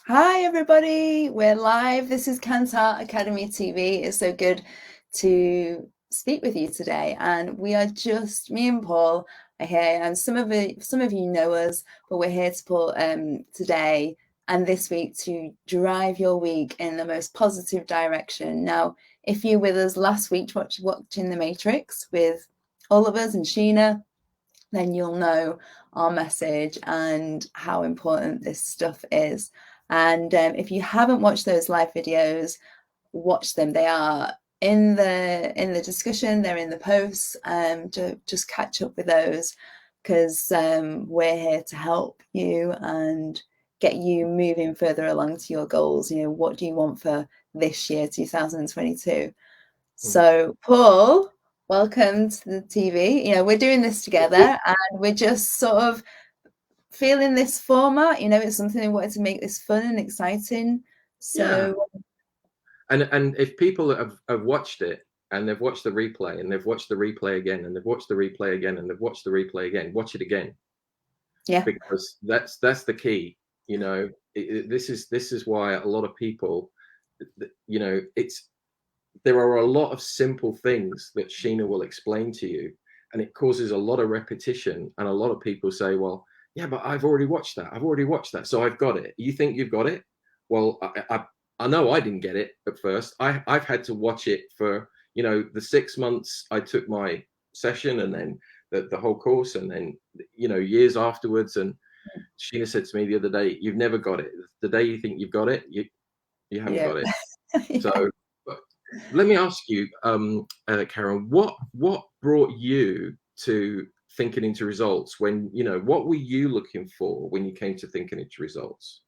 Hi, everybody. We're live. This is Cantar Academy TV. It's so good to speak with you today. And we are just, me and Paul are here. And some of you know us, but we're here to Paul today and this week to drive your week in the most positive direction. Now, if you were with us last week watching The Matrix with all of us and Sheena, then you'll know our message and how important this stuff is. And if you haven't watched those live videos, watch them. They are in the discussion. They're in the posts. Just catch up with those because we're here to help you and get you moving further along to your goals. You know, what do you want for this year, 2022? So, Paul, welcome to the TV. You know, we're doing this together and we're just sort of feeling this format. You know, it's something we wanted to make this fun and exciting. So, And if people have watched it and they've watched the replay and they've watched the replay again and they've watched the replay again and they've watched the replay again, watch it again, yeah, because that's the key. You know, this is why a lot of people, you know, there are a lot of simple things that Sheena will explain to you, and it causes a lot of repetition. And a lot of people say, well, yeah, but I've already watched that. I've already watched that. So I've got it. You think you've got it? Well, I know I didn't get it at first. I've had to watch it for, you know, the 6 months I took my session and then the whole course and then, you know, years afterwards. And Sheena said to me the other day, you've never got it. The day you think you've got it, you haven't yeah, got it. So yeah. let me ask you, Karen, what brought you to thinking into results? When, you know, what were you looking for when you came to thinking into results?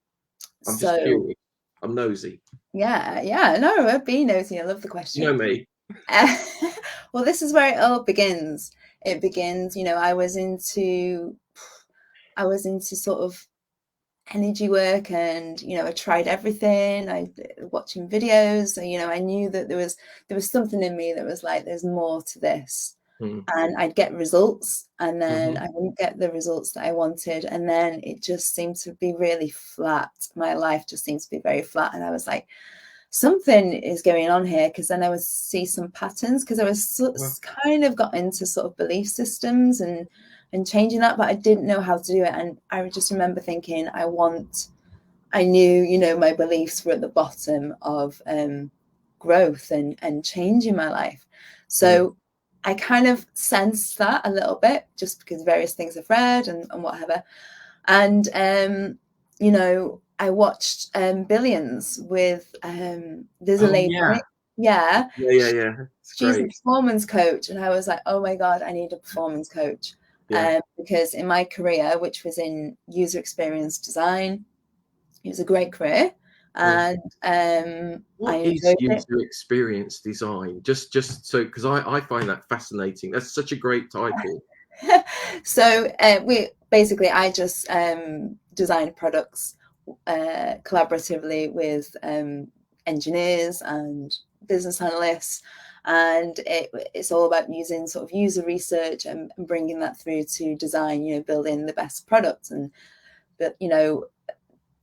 I'm just So, curious. I'm nosy. yeah. No, be nosy. I love the You know question. me. Uh, well, this is where it all begins. It begins, you know, I was into sort of energy work and you know I tried everything. I watching videos, so, you know, I knew that there was something in me that was like there's more to this, Mm, and I'd get results and then hmm I wouldn't get the results that I wanted, and then it just seemed to be really flat. My life just seemed to be very flat, and I was like, something is going on here, because then I would see some patterns, because I was well, kind of got into sort of belief systems and changing that, but I didn't know how to do it. And I just remember thinking, I knew, you know, my beliefs were at the bottom of growth and change in my life. mm, So I kind of sensed that a little bit, just because various things I've read and whatever. And you know, I watched Billions with there's a oh lady on yeah, it. Yeah, yeah. It's she's a great. performance coach, and I was like, oh my god, I need a performance coach. Yeah. Because in my career, which was in user experience design, it was a great career, Mm. and I What is enjoyed it. user experience design? Just so, because I find that fascinating. That's such a great title. So we basically, I just designed products collaboratively with engineers and business analysts, and it's all about using sort of user research and bringing that through to design. You know, building the best products, and but you know,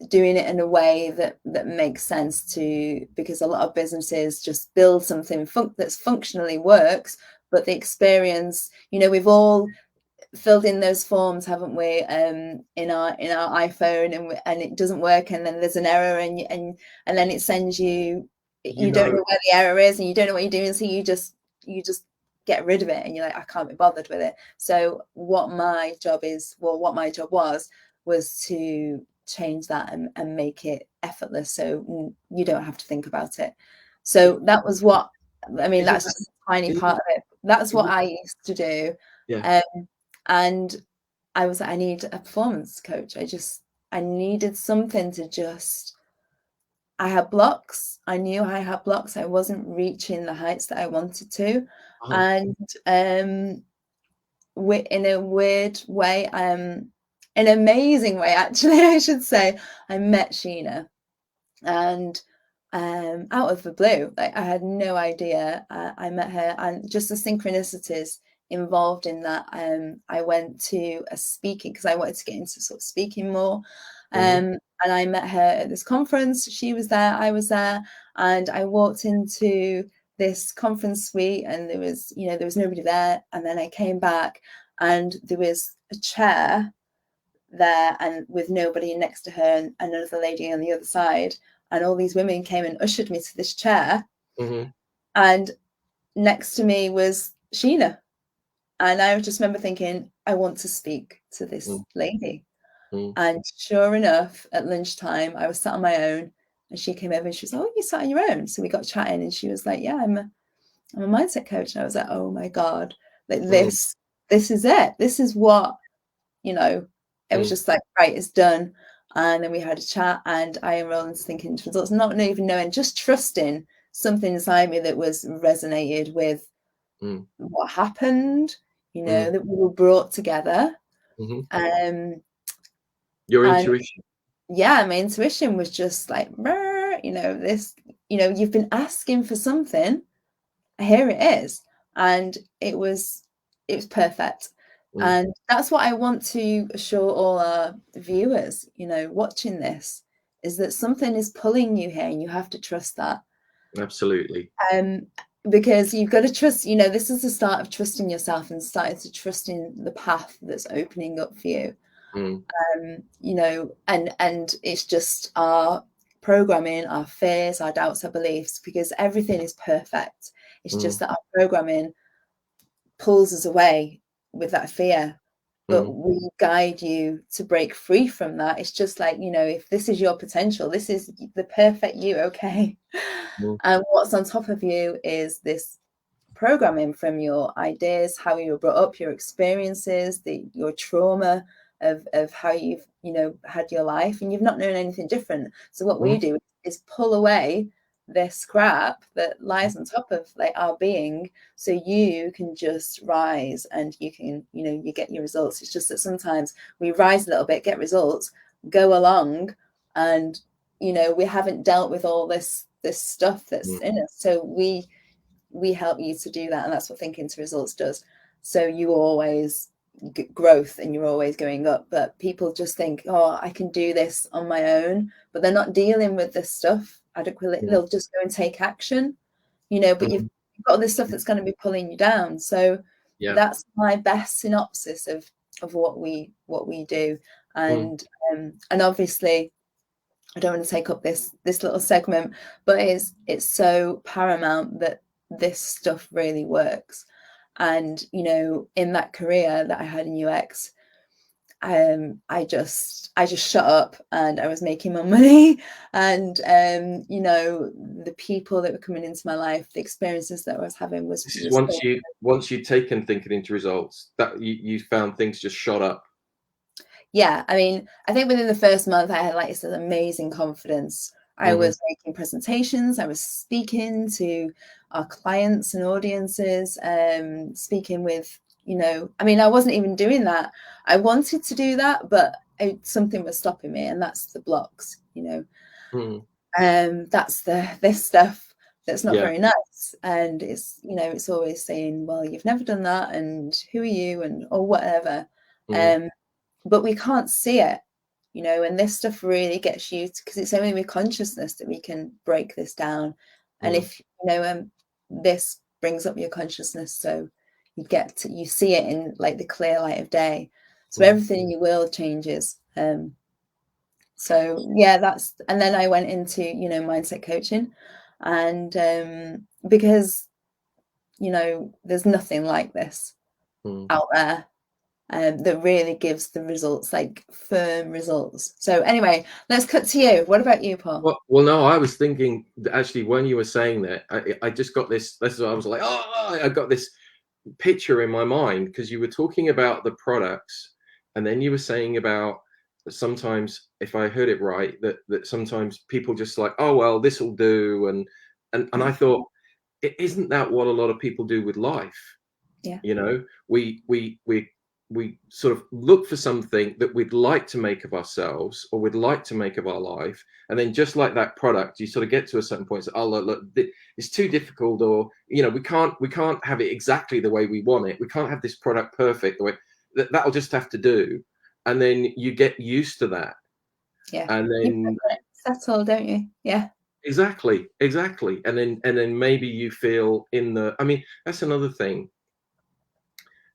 doing it in a way that makes sense to, because a lot of businesses just build something that's functionally works, but the experience, you know, we've all filled in those forms, haven't we, in our iPhone, and it doesn't work, and then there's an error, and then it sends you, You you don't know, know where the error is and you don't know what you're doing, so you just get rid of it, and you're like, I can't be bothered with it. So what my job was to change that and make it effortless, so you don't have to think about it. So that was what, I mean, isn't that's that just a tiny isn't part of it. That's what isn't I used to do. yeah. um, and I was like, I need a performance coach. I needed something to just, I had blocks. I knew I had blocks. I wasn't reaching the heights that I wanted to. Oh, And in a weird way, an amazing way, actually, I should say, I met Sheena. And out of the blue, like, I had no idea. I met her, and just the synchronicities involved in that. I went to a speaking, because I wanted to get into sort of speaking more, Mm-hmm. And I met her at this conference. She was there, I was there, and I walked into this conference suite, and there was nobody there. And then I came back, and there was a chair there, and with nobody next to her, and another lady on the other side. And all these women came and ushered me to this chair, Mm-hmm. and next to me was Sheena. And I just remember thinking, I want to speak to this lady. Mm-hmm. And sure enough, at lunchtime, I was sat on my own, and she came over and she was like, "Oh, you sat on your own?" So we got chatting, and she was like, "Yeah, I'm a mindset coach." And I was like, "Oh my God, like Mm-hmm. this is it. This is what, you know." It was just like, right, it's done. And then we had a chat, and I enrolled into thinking into results, not even knowing, just trusting something inside me that was resonated with Mm-hmm. what happened, that we were brought together. Mm-hmm. Um, Your and intuition. yeah, my intuition was just like, this, you've been asking for something, here it is. And it was perfect. Mm. And that's what I want to assure all our viewers, watching this, is that something is pulling you here, and you have to trust that. Absolutely. Um, because you've got to trust, this is the start of trusting yourself and starting to trusting the path that's opening up for you. Mm. And it's just our programming, our fears, our doubts, our beliefs, because everything is perfect. It's just Mm. that our programming pulls us away with that fear, but Mm. we guide you to break free from that. It's just like, if this is your potential, this is the perfect you, okay? Mm. And what's on top of you is this programming from your ideas, how you were brought up, your experiences, your trauma of how you've had your life, and you've not known anything different. So what we Mm. do is pull away this crap that lies on top of like our being, so you can just rise, and you can you get your results. It's just that sometimes we rise a little bit, get results, go along, and we haven't dealt with all this stuff that's Mm. in us. So we help you to do that, and that's what thinking to results does. So you always growth, and you're always going up. But people just think, oh, I can do this on my own, but they're not dealing with this stuff adequately. Mm. They'll just go and take action, but you've Mm. got all this stuff that's going to be pulling you down. So Yeah. that's my best synopsis of what we do. Mm. And obviously I don't want to take up this little segment, but it's so paramount that this stuff really works. And in that career that I had in UX, I just shut up, and I was making my money, and the people that were coming into my life, the experiences that I was having was This is was once you'd taken thinking into results, that you found things just shot up. Yeah, I mean, I think within the first month, I had like this amazing confidence. I Mm-hmm. was making presentations, I was speaking to our clients and audiences, speaking with, I mean, I wasn't even doing that. I wanted to do that, but something was stopping me, and that's the blocks, Mm. that's this stuff that's not Yeah. very nice. And it's always saying, well, you've never done that, and who are you, and or whatever. Mm. Um, but we can't see it, and this stuff really gets you, because it's only with consciousness that we can break this down. And Mm. if this brings up your consciousness, so you see it in like the clear light of day, so Mm. everything in your world changes. So yeah, and then I went into mindset coaching, and because there's nothing like this Mm. out there, that really gives the results, like firm results. So anyway, let's cut to you. What about you, Paul? Well, no, I was thinking actually when you were saying that, I just got this. This is what I was like, oh, I got this picture in my mind, because you were talking about the products, and then you were saying about sometimes, if I heard it right, that sometimes people just like, oh well, this will do, and I thought, isn't that what a lot of people do with life? Yeah. We sort of look for something that we'd like to make of ourselves, or we'd like to make of our life, and then just like that product, you sort of get to a certain point and say, oh look, it's too difficult, or we can't have it exactly the way we want it, we can't have this product perfect the way that'll just have to do. And then you get used to that, Yeah. And You then settle, don't you? Yeah. exactly, and then maybe you feel in the, I mean, that's another thing.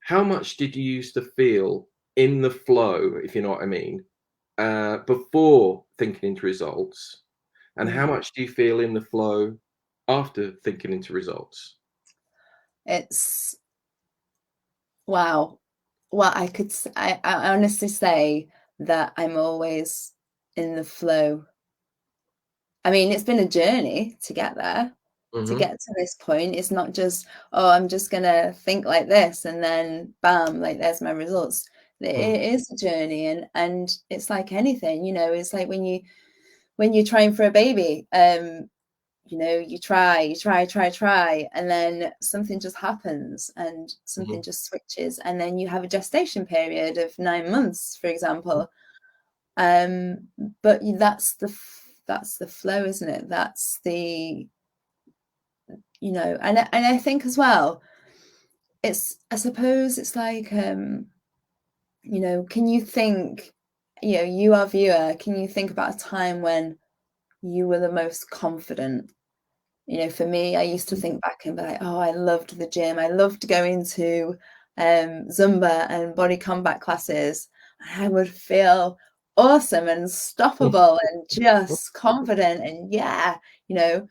How much did you used to feel in the flow, if you know what I mean, before thinking into results, and how Mm. much do you feel in the flow after thinking into results? It's wow. Well, I honestly say that I'm always in the flow. I mean, it's been a journey to get there, to Hmm. get to this point. It's not just, oh, I'm just gonna think like this and then bam, like there's my results. Mm. It is a journey, and it's like anything, it's like when you're trying for a baby, you try, and then something just happens and something Hmm. just switches, and then you have a gestation period of 9 months, for example. Um, but that's the flow, isn't it? That's the and I think as well, I suppose it's like can you think, you our viewer, can you think about a time when you were the most confident? For me, I used to think back and be like, oh, I loved the gym. I loved going to Zumba and body combat classes. I would feel awesome and unstoppable and just confident and you know.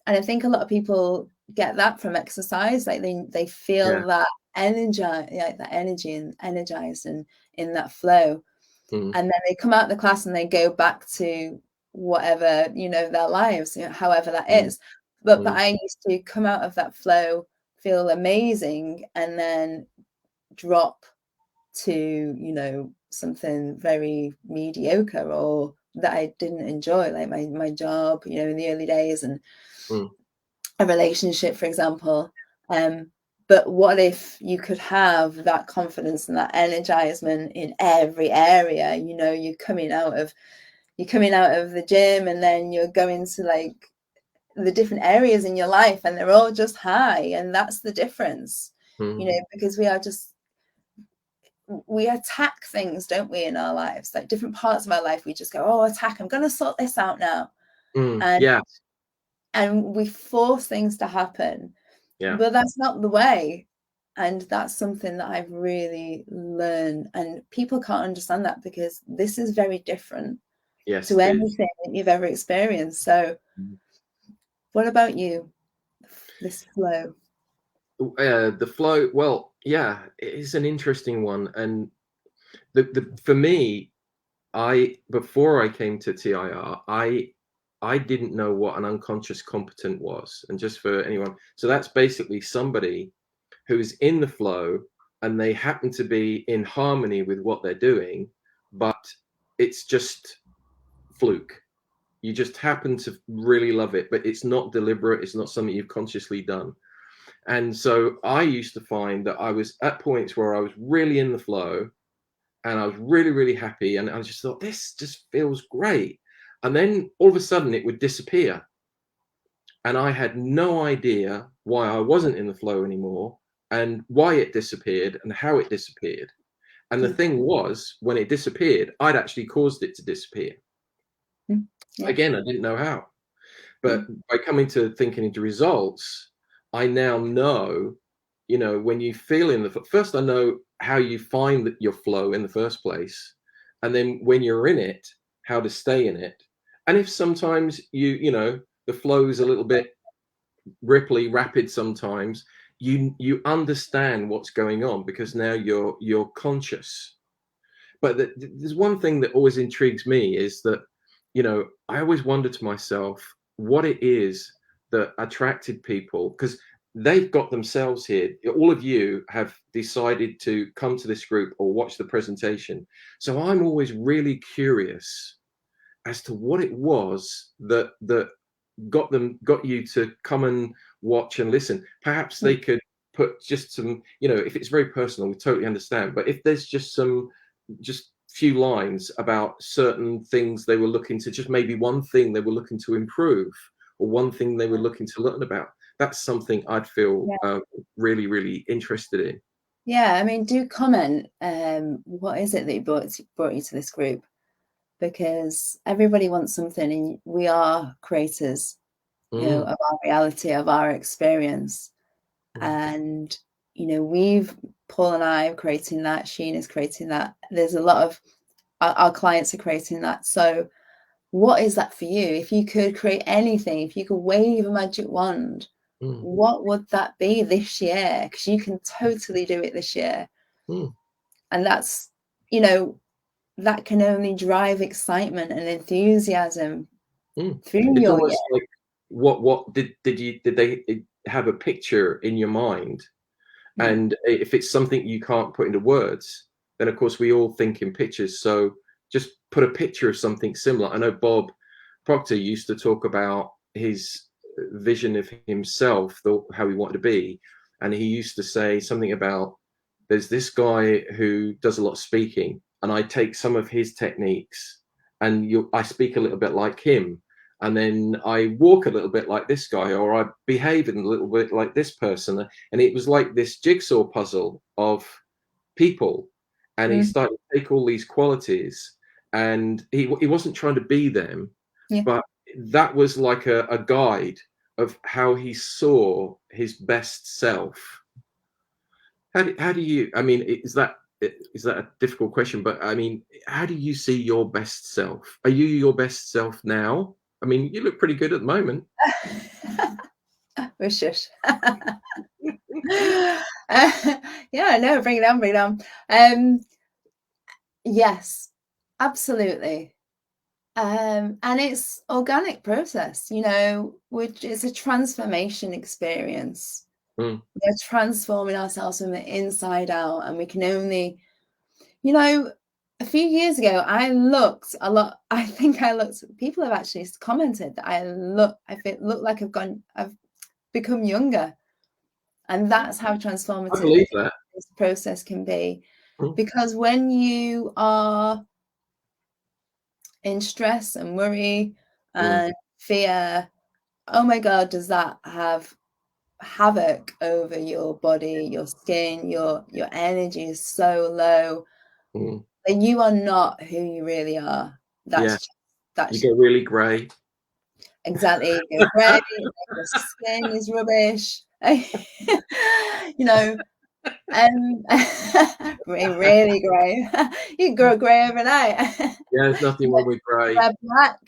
And I think a lot of people get that from exercise. Like they Yeah. feel that energy, like that energy and energized and in that flow. Mm. And then they come out of the class and they go back to whatever, their lives, however that Mm. is. But Mm. I used to come out of that flow, feel amazing, and then drop to, something very mediocre or that I didn't enjoy, like my job, in the early days, and Mm. a relationship, for example. But what if you could have that confidence and that energizement in every area? You're coming out of the gym, and then you're going to like the different areas in your life, and they're all just high, and that's the difference. Mm. Because we attack things, don't we, in our lives, like different parts of our life. We just go, oh, attack, I'm going to sort this out now. Mm. and Yeah. and we force things to happen, Yeah. but that's not the way. And that's something that I've really learned, and people can't understand that because this is very different Yes, to it is. anything that you've ever experienced. So what about you, this flow? The flow, well, yeah, it is an interesting one. And the for me, I before I came to TIR, I didn't know what an unconscious competent was. And just for anyone, so that's basically somebody who's in the flow and they happen to be in harmony with what they're doing, but it's just fluke. You just happen to really love it, but it's not deliberate. It's not something you've consciously done. And so I used to find that I was at points where I was really in the flow and I was really, really happy. And I just thought, this just feels great. And then all of a sudden it would disappear. And I had no idea why I wasn't in the flow anymore and why it disappeared and how it disappeared. And the Mm, thing was, when it disappeared, I'd actually caused it to disappear. mm, yeah. Again, I didn't know how. But Mm, by coming to thinking into results, I now know, when you feel in the first, I know how you find that your flow in the first place. And then when you're in it, how to stay in it. And if sometimes the flow is a little bit ripply, rapid sometimes, you understand what's going on because now you're conscious. But there's one thing that always intrigues me is that, I always wonder to myself what it is that attracted people, because they've got themselves here. All of you have decided to come to this group or watch the presentation. So I'm always really curious as to what it was that got you to come and watch and listen. Perhaps mm. they could put just some, if it's very personal, we totally understand. But if there's just few lines about certain things they were looking to, just maybe one thing they were looking to improve or one thing they were looking to learn about, that's something I'd feel Yeah. really, really interested in. Yeah, I mean, do comment. What is it that brought you to this group? because everybody wants something, and we are creators, Mm, of our reality, of our experience. mm, And, Paul and I are creating that, Sheen is creating that. There's a lot of our clients are creating that. So what is that for you? If you could create anything, if you could wave a magic wand, mm, what would that be this year? Because you can totally do it this year. mm, And that's, you know, that can only drive excitement and enthusiasm mm. through It's your year. almost like what did they have a picture in your mind? Mm, And if it's something you can't put into words, then of course we all think in pictures. So just put a picture of something similar. I know Bob Proctor used to talk about his vision of himself, how he wanted to be. And he used to say something about there's this guy who does a lot of speaking, and I take some of his techniques and I speak a little bit like him. And then I walk a little bit like this guy, or I behave a little bit like this person. And it was like this jigsaw puzzle of people. And he mm, started to take all these qualities, and he wasn't trying to be them, yeah. but that was like a guide of how he saw his best self. How do you, I mean, is that a difficult question? But I mean, how do you see your best self? Are you your best self now? I mean, you look pretty good at the moment. Oh, shush. Yeah, no, bring it on, bring it on. Yes, absolutely. And it's organic process, which is a transformation experience. Mm, We're transforming ourselves from the inside out, and we can only, you know, a few years ago, I looked a lot. I think I looked. People have actually commented that I look like I've become younger, and that's how I transformative believe that. this process can be. Mm, Because when you are in stress and worry mm, and fear, oh my God, does that have havoc over your body, your skin, your energy is so low, mm. and you are not who you really are. Yeah, you That's get really grey. exactly, you're grey, your skin is rubbish. you know, really grey. You grow grey overnight. Yeah, there's nothing wrong with grey.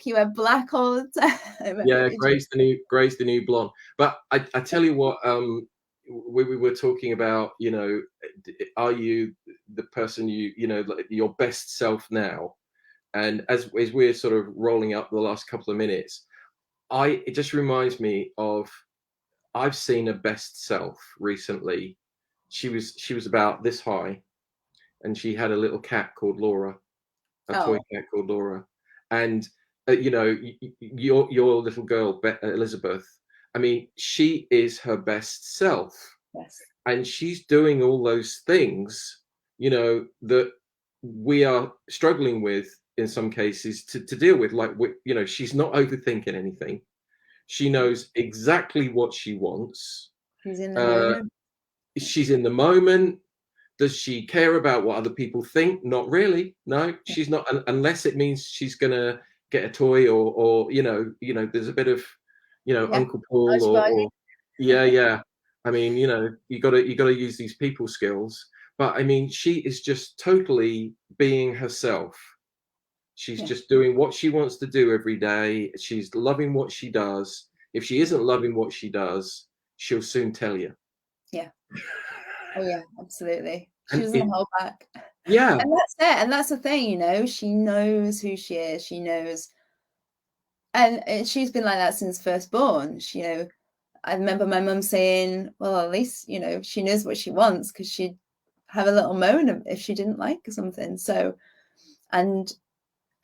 You wear black all the time. Yeah, grey's the new blonde. But I tell you what, we were talking about, are you the person like your best self now? And as we're sort of rolling up the last couple of minutes, it just reminds me of I've seen a best self recently. She was about this high, and she had a little cat called Laura, a toy Oh, cat called Laura, and your little girl Elizabeth. I mean, she is her best self, yes. and she's doing all those things, that we are struggling with in some cases to deal with. Like, she's not overthinking anything. She knows exactly what she wants. He's in the Uh, moment. she's in the moment. Does she care about what other people think? Not really. No, Yeah, she's not, unless it means she's gonna get a toy, or there's a bit of, yeah. Uncle Paul, Archibald. or yeah, yeah. I mean, you gotta use these people skills. But I mean, she is just totally being herself. She's Yeah, just doing what she wants to do every day. She's loving what she does. If she isn't loving what she does, she'll soon tell you. yeah. Oh yeah, absolutely. She And doesn't hold back. yeah, And that's it. And that's the thing, she knows who she is. She knows, and she's been like that since firstborn. I remember my mum saying, well, at least, she knows what she wants, because she'd have a little moan if she didn't like something. So, and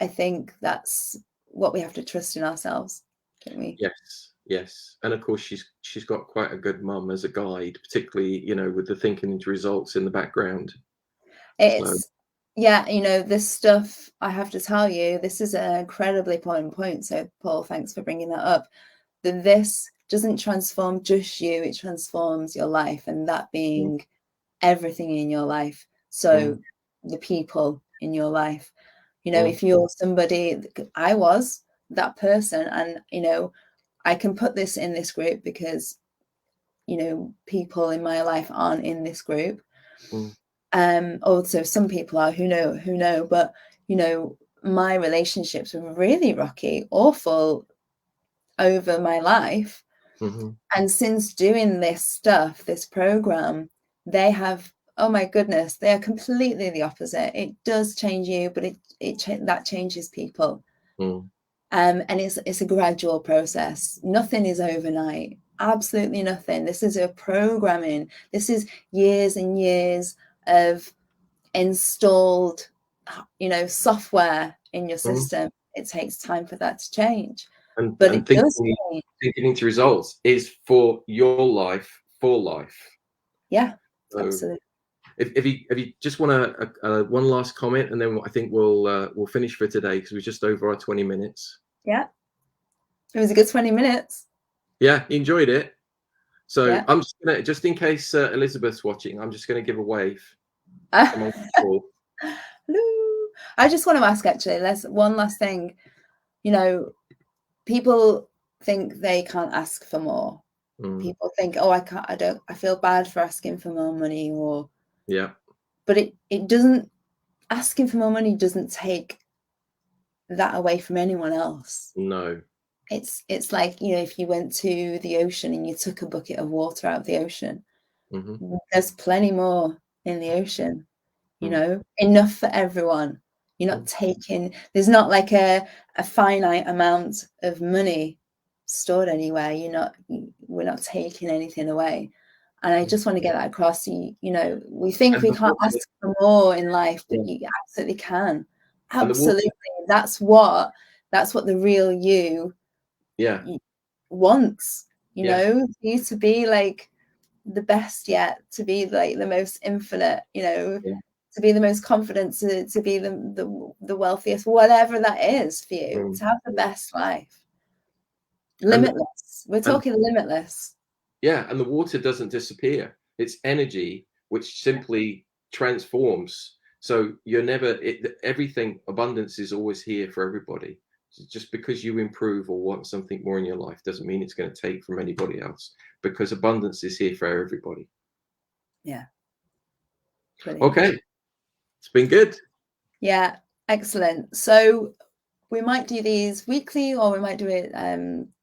I think that's what we have to trust in ourselves, don't we? yes, yes, and of course she's got quite a good mum as a guide, particularly with the thinking into results in the background. So It's, yeah, this stuff, I have to tell you, this is an incredibly important point. So, Paul, thanks for bringing that up. That this doesn't transform just you, it transforms your life, and that mm, being everything in your life. mm, So, the people in your life, You know, if you're somebody, I was that person, and, you know, I can put this in this group because, you know, people in my life aren't in this group. Also some people are, who know, but, you know, my relationships were really rocky, awful over my life. And since doing this stuff, this program, they have, oh my goodness, they are completely the opposite. It does change you, but that changes people. And it's a gradual process. Nothing is overnight. Absolutely nothing. This is a programming. This is years and years of installed, you know, software in your system. It takes time for that to change, but And it does change. thinking into results is for your life, for life. Yeah, So absolutely. if you just want one last comment, and then I think we'll finish for today, because we're just over our 20 minutes. Yeah, it was a good 20 minutes. Yeah, enjoyed it. So Yeah. I'm just gonna, just in case Elizabeth's watching, I'm just gonna give a wave. Come on, Paul. Hello. I just want to ask, actually, one last thing. You know, people think they can't ask for more. People think, oh, I feel bad for asking for more money, or, yeah, but it doesn't, asking for more money doesn't take that away from anyone else. no. It's like, you know, if you went to the ocean and you took a bucket of water out of the ocean, there's plenty more in the ocean, you know, enough for everyone. You're not taking, there's not like a finite amount of money stored anywhere. We're not taking anything away. And I just want to get that across. You know, we think And we the can't water, ask for more in life, but yeah. you absolutely can. And the water, Absolutely. That's what the real you yeah, wants, you yeah, know, you to be like the best yet, to be like the most infinite, you know, yeah. to be the most confident, to be the wealthiest, whatever that is for you, to have the best life. And Limitless. We're talking limitless. yeah, and the water doesn't disappear. It's energy which simply transforms. So you're never, everything, abundance is always here for everybody. Just because you improve or want something more in your life doesn't mean it's going to take from anybody else, because abundance is here for everybody. Yeah. Brilliant. Okay, it's been good. Yeah, excellent. So we might do these weekly, or we might do it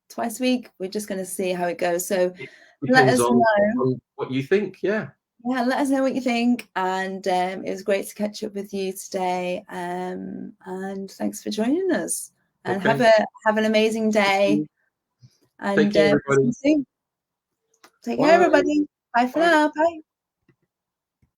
twice a week. We're just going to see how it goes. So It let depends us know. on what you think. Yeah. Yeah, let us know what you think. And it was great to catch up with you today. And thanks for joining us. And Okay. have an amazing day. Take And care, see you everybody. soon. Take care, Bye. everybody. Bye for Bye. now. Bye.